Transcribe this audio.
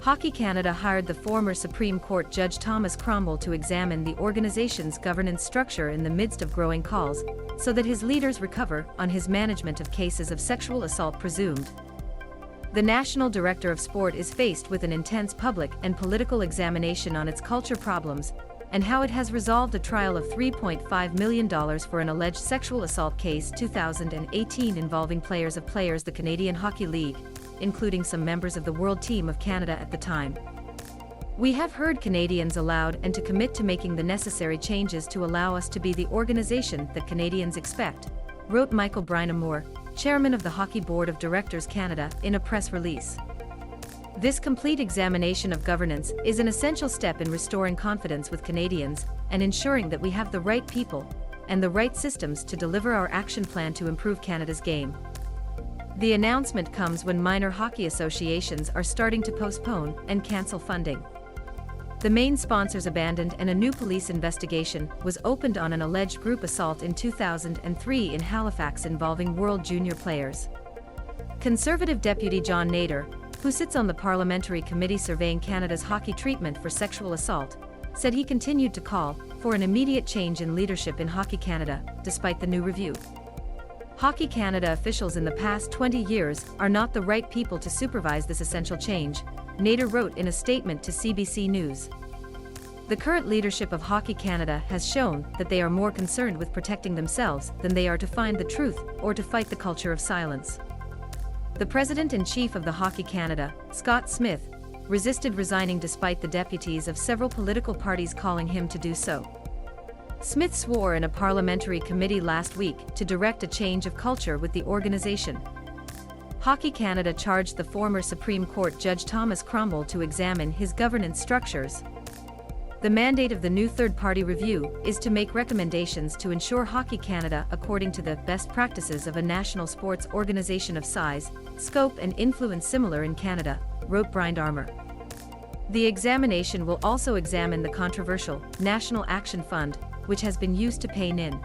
Hockey Canada hired the former Supreme Court Judge Thomas Cromwell to examine the organization's governance structure in the midst of growing calls, so that his leaders recover on his management of cases of sexual assault presumed. The National Director of Sport is faced with an intense public and political examination on its culture problems, and how it has resolved a trial of $3.5 million for an alleged sexual assault case 2018 involving players of the Canadian Hockey League, including some members of the World Team of Canada at the time. "We have heard Canadians aloud and to commit to making the necessary changes to allow us to be the organization that Canadians expect," wrote Michael Brynamore, chairman of the Hockey Board of Directors Canada, in a press release. "This complete examination of governance is an essential step in restoring confidence with Canadians and ensuring that we have the right people and the right systems to deliver our action plan to improve Canada's game." The announcement comes when minor hockey associations are starting to postpone and cancel funding. The main sponsors abandoned and a new police investigation was opened on an alleged group assault in 2003 in Halifax involving World Junior players. Conservative Deputy John Nader, who sits on the Parliamentary Committee surveying Canada's hockey treatment for sexual assault, said he continued to call for an immediate change in leadership in Hockey Canada, despite the new review. Hockey Canada officials in the past 20 years are not the right people to supervise this essential change, Nader wrote in a statement to CBC News. "The current leadership of Hockey Canada has shown that they are more concerned with protecting themselves than they are to find the truth or to fight the culture of silence." The President-in-Chief of the Hockey Canada, Scott Smith, resisted resigning despite the deputies of several political parties calling him to do so. Smith swore in a parliamentary committee last week to direct a change of culture with the organization. Hockey Canada charged the former Supreme Court Judge Thomas Cromwell to examine his governance structures. The mandate of the new third-party review is to make recommendations to ensure Hockey Canada according to the best practices of a national sports organization of size, scope and influence similar in Canada, wrote Brynamore. The examination will also examine the controversial National Action Fund, which has been used to pay NIN.